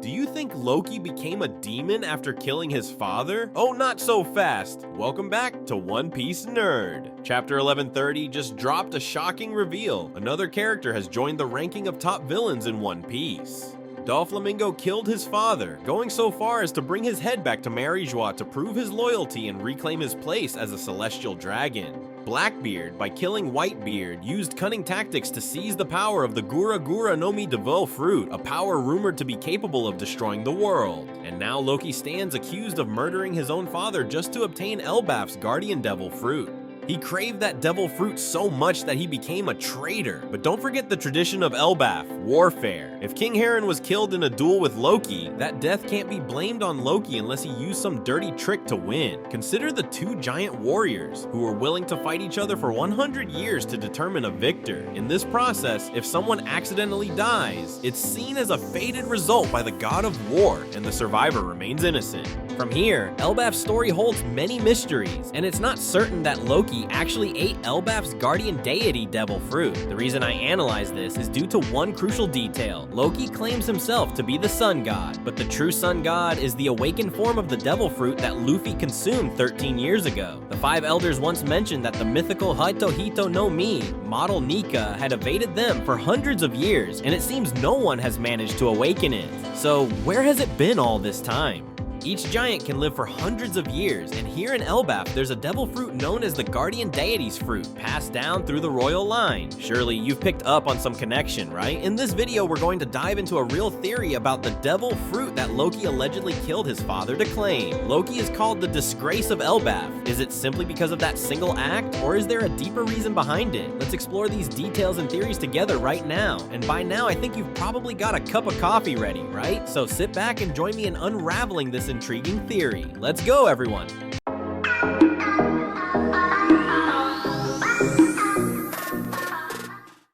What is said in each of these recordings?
Do you think Loki became a demon after killing his father? Oh, not so fast. Welcome back to One Piece Nerd. Chapter 1130 just dropped a shocking reveal. Another character has joined the ranking of top villains in One Piece. Doflamingo killed his father, going so far as to bring his head back to Mariejois to prove his loyalty and reclaim his place as a celestial dragon. Blackbeard, by killing Whitebeard, used cunning tactics to seize the power of the Gura Gura no Mi duel fruit, a power rumored to be capable of destroying the world. And now Loki stands accused of murdering his own father just to obtain Elbaf's guardian devil fruit. He craved that devil fruit so much that he became a traitor. But don't forget the tradition of Elbaf, warfare. If King Haron was killed in a duel with Loki, that death can't be blamed on Loki unless he used some dirty trick to win. Consider the two giant warriors who were willing to fight each other for 100 years to determine a victor. In this process, if someone accidentally dies, it's seen as a fated result by the god of war, and the survivor remains innocent. From here, Elbaf's story holds many mysteries, and it's not certain that Loki actually ate Elbaf's guardian deity devil fruit. The reason I analyze this is due to one crucial detail. Loki claims himself to be the sun god, but the true sun god is the awakened form of the devil fruit that Luffy consumed 13 years ago. The five elders once mentioned that the mythical Hito no Mi, model Nika, had evaded them for hundreds of years, and it seems no one has managed to awaken it. So where has it been all this time? Each giant can live for hundreds of years, and here in Elbaf, there's a devil fruit known as the Guardian Deity's fruit, passed down through the royal line. Surely you've picked up on some connection, right? In this video, we're going to dive into a real theory about the devil fruit that Loki allegedly killed his father to claim. Loki is called the disgrace of Elbaf. Is it simply because of that single act, or is there a deeper reason behind it? Let's explore these details and theories together right now. And by now, I think you've probably got a cup of coffee ready, right? So sit back and join me in unraveling this intriguing theory. Let's go, everyone!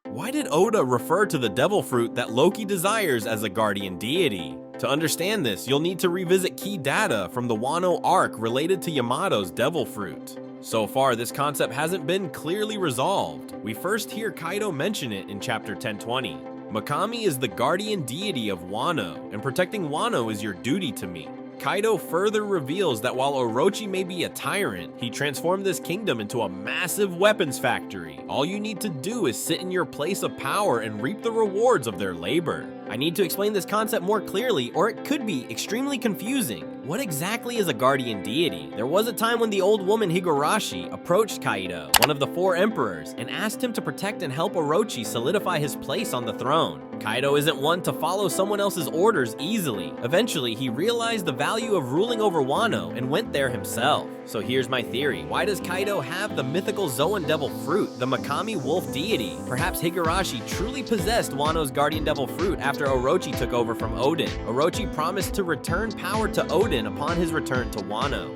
Why did Oda refer to the devil fruit that Loki desires as a guardian deity? To understand this, you'll need to revisit key data from the Wano arc related to Yamato's devil fruit. So far, this concept hasn't been clearly resolved. We first hear Kaido mention it in chapter 1020. Makami is the guardian deity of Wano, and protecting Wano is your duty to me. Kaido further reveals that while Orochi may be a tyrant, he transformed this kingdom into a massive weapons factory. All you need to do is sit in your place of power and reap the rewards of their labor. I need to explain this concept more clearly, or it could be extremely confusing. What exactly is a guardian deity? There was a time when the old woman Higurashi approached Kaido, one of the four emperors, and asked him to protect and help Orochi solidify his place on the throne. Kaido isn't one to follow someone else's orders easily. Eventually, he realized the value of ruling over Wano and went there himself. So here's my theory. Why does Kaido have the mythical Zoan devil fruit, the Makami wolf deity? Perhaps Higurashi truly possessed Wano's guardian devil fruit after Orochi took over from Odin. Orochi promised to return power to Odin upon his return to Wano.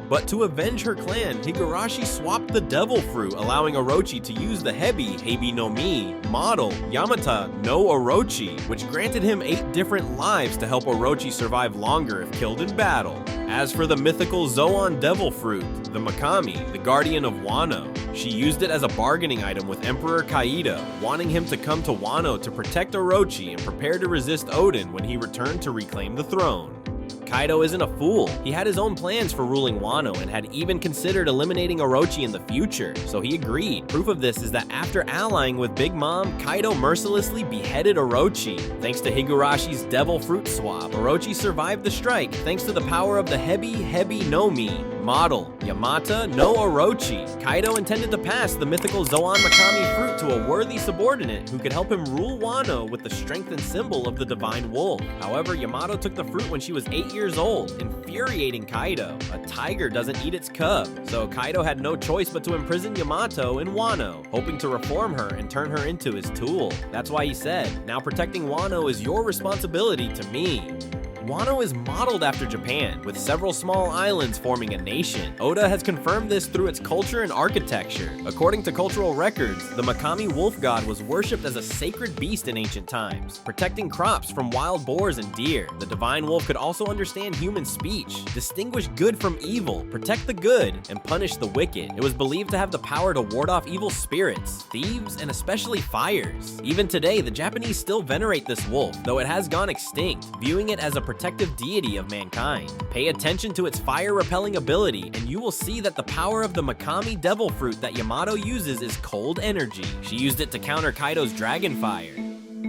But to avenge her clan, Higurashi swapped the devil fruit, allowing Orochi to use the Hebi no Mi, model Yamata no Orochi, which granted him 8 different lives to help Orochi survive longer if killed in battle. As for the mythical Zoan devil fruit, the Makami, the guardian of Wano, she used it as a bargaining item with Emperor Kaido, wanting him to come to Wano to protect Orochi and prepare to resist Odin when he returned to reclaim the throne. Kaido isn't a fool. He had his own plans for ruling Wano and had even considered eliminating Orochi in the future, so he agreed. Proof of this is that after allying with Big Mom, Kaido mercilessly beheaded Orochi. Thanks to Higurashi's devil fruit swap, Orochi survived the strike thanks to the power of the Hebi no Mi, model Yamata no Orochi. Kaido intended to pass the mythical Zoan Makami fruit to a worthy subordinate who could help him rule Wano with the strength and symbol of the divine wolf. However, Yamato took the fruit when she was 8 years old, infuriating Kaido. A tiger doesn't eat its cub, so Kaido had no choice but to imprison Yamato in Wano, hoping to reform her and turn her into his tool. That's why he said, "Now protecting Wano is your responsibility to me." Wano is modeled after Japan, with several small islands forming a nation. Oda has confirmed this through its culture and architecture. According to cultural records, the Makami wolf god was worshipped as a sacred beast in ancient times, protecting crops from wild boars and deer. The divine wolf could also understand human speech, distinguish good from evil, protect the good, and punish the wicked. It was believed to have the power to ward off evil spirits, thieves, and especially fires. Even today, the Japanese still venerate this wolf, though it has gone extinct, viewing it as a protective deity of mankind. Pay attention to its fire-repelling ability, and you will see that the power of the Makami devil fruit that Yamato uses is cold energy. She used it to counter Kaido's dragon fire.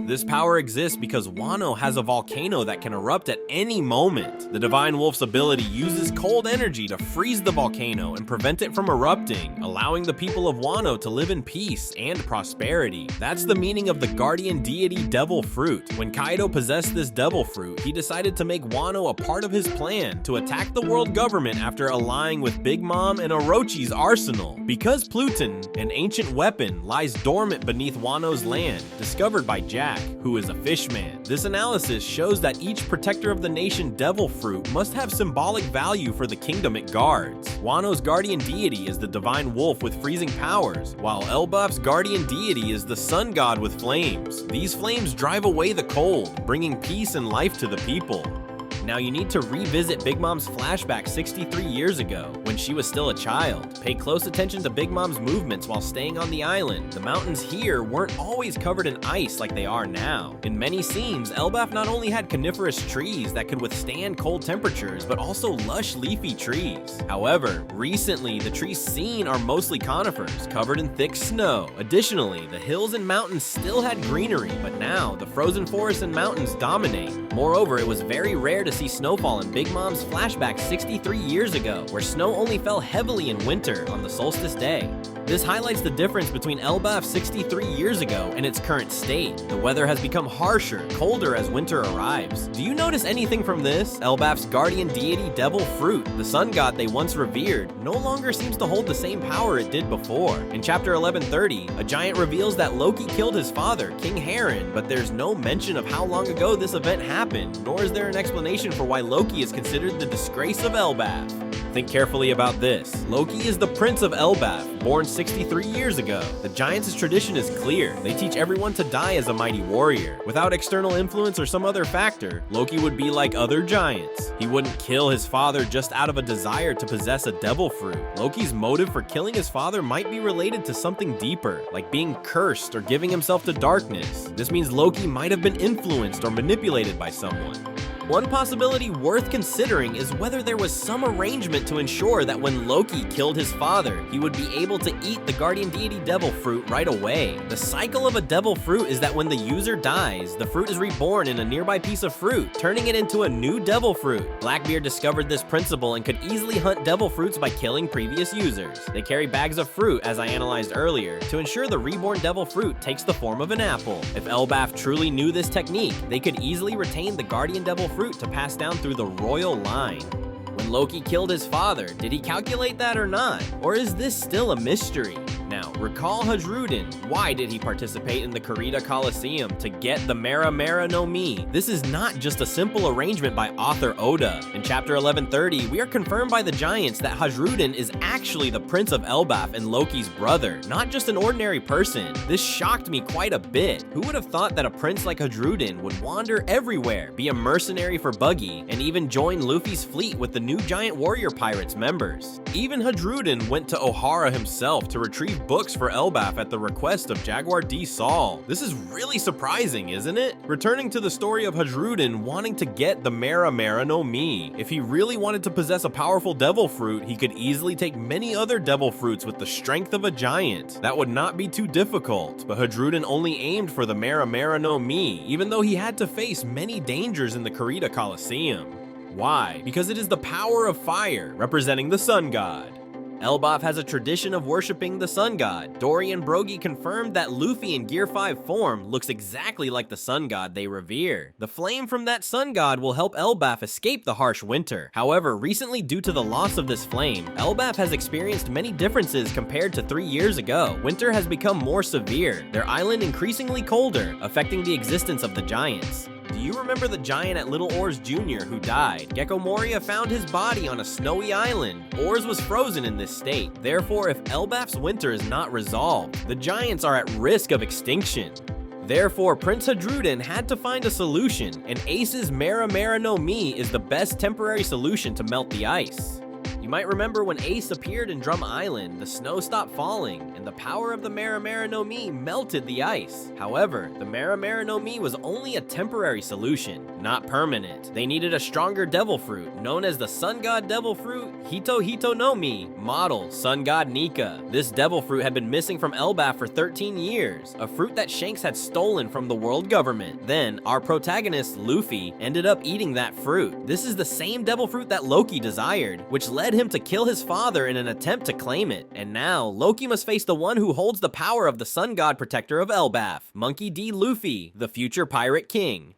This power exists because Wano has a volcano that can erupt at any moment. The Divine Wolf's ability uses cold energy to freeze the volcano and prevent it from erupting, allowing the people of Wano to live in peace and prosperity. That's the meaning of the guardian deity devil fruit. When Kaido possessed this devil fruit, he decided to make Wano a part of his plan to attack the world government after allying with Big Mom and Orochi's arsenal. Because Pluton, an ancient weapon, lies dormant beneath Wano's land, discovered by Jack, who is a fishman. This analysis shows that each protector of the nation devil fruit must have symbolic value for the kingdom it guards. Wano's guardian deity is the divine wolf with freezing powers, while Elbaf's guardian deity is the sun god with flames. These flames drive away the cold, bringing peace and life to the people. Now you need to revisit Big Mom's flashback 63 years ago, when she was still a child. Pay close attention to Big Mom's movements while staying on the island. The mountains here weren't always covered in ice like they are now. In many scenes, Elbaf not only had coniferous trees that could withstand cold temperatures, but also lush leafy trees. However, recently the trees seen are mostly conifers, covered in thick snow. Additionally, the hills and mountains still had greenery, but now the frozen forests and mountains dominate. Moreover, it was very rare to see snowfall in Big Mom's flashback 63 years ago, where snow only fell heavily in winter on the solstice day. This highlights the difference between Elbaf 63 years ago and its current state. The weather has become harsher, colder as winter arrives. Do you notice anything from this? Elbaf's guardian deity devil fruit, the sun god they once revered, no longer seems to hold the same power it did before. In chapter 1130, a giant reveals that Loki killed his father, King Haron, but there's no mention of how long ago this event happened, nor is there an explanation for why Loki is considered the disgrace of Elbaf. Think carefully about this. Loki is the prince of Elbaf, born 63 years ago. The Giants' tradition is clear. They teach everyone to die as a mighty warrior. Without external influence or some other factor, Loki would be like other giants. He wouldn't kill his father just out of a desire to possess a devil fruit. Loki's motive for killing his father might be related to something deeper, like being cursed or giving himself to darkness. This means Loki might have been influenced or manipulated by someone. One possibility worth considering is whether there was some arrangement to ensure that when Loki killed his father, he would be able to eat the guardian deity devil fruit right away. The cycle of a devil fruit is that when the user dies, the fruit is reborn in a nearby piece of fruit, turning it into a new devil fruit. Blackbeard discovered this principle and could easily hunt devil fruits by killing previous users. They carry bags of fruit, as I analyzed earlier, to ensure the reborn devil fruit takes the form of an apple. If Elbaf truly knew this technique, they could easily retain the guardian devil fruit to pass down through the royal line. When Loki killed his father, did he calculate that or not? Or is this still a mystery? Now, recall Hajrudin. Why did he participate in the Kurita Coliseum? To get the Mera Mera no Mi. This is not just a simple arrangement by author Oda. In chapter 1130, we are confirmed by the Giants that Hajrudin is actually the Prince of Elbaf and Loki's brother, not just an ordinary person. This shocked me quite a bit. Who would have thought that a prince like Hajrudin would wander everywhere, be a mercenary for Buggy, and even join Luffy's fleet with the new giant warrior pirates members? Even Hajrudin went to Ohara himself to retrieve books for Elbaf at the request of Jaguar D. Saul. This is really surprising, isn't it? Returning to the story of Hajrudin wanting to get the Mera Mera no Mi. If he really wanted to possess a powerful devil fruit, he could easily take many other devil fruits with the strength of a giant. That would not be too difficult, but Hajrudin only aimed for the Mera Mera no Mi, even though he had to face many dangers in the Kurita Coliseum. Why? Because it is the power of fire, representing the sun god. Elbaf has a tradition of worshipping the sun god. Dory and Brogy confirmed that Luffy in Gear 5 form looks exactly like the sun god they revere. The flame from that sun god will help Elbaf escape the harsh winter. However, recently due to the loss of this flame, Elbaf has experienced many differences compared to 3 years ago. Winter has become more severe, their island increasingly colder, affecting the existence of the Giants. Do you remember the giant at Little Oars Jr. who died? Gecko Moria found his body on a snowy island. Oars was frozen in this state. Therefore, if Elbaf's winter is not resolved, the giants are at risk of extinction. Therefore, Prince Hadrudin had to find a solution, and Ace's Mera Mera no Mi is the best temporary solution to melt the ice. You might remember when Ace appeared in Drum Island, the snow stopped falling, and the power of the Mera Mera no Mi melted the ice. However, the Mera Mera no Mi was only a temporary solution, not permanent. They needed a stronger devil fruit, known as the Sun God Devil Fruit Hito Hito no Mi, model Sun God Nika. This devil fruit had been missing from Elbaf for 13 years, a fruit that Shanks had stolen from the world government. Then, our protagonist, Luffy, ended up eating that fruit. This is the same devil fruit that Loki desired, which led him to kill his father in an attempt to claim it. And now, Loki must face the one who holds the power of the Sun God Protector of Elbaf, Monkey D. Luffy, the future Pirate King.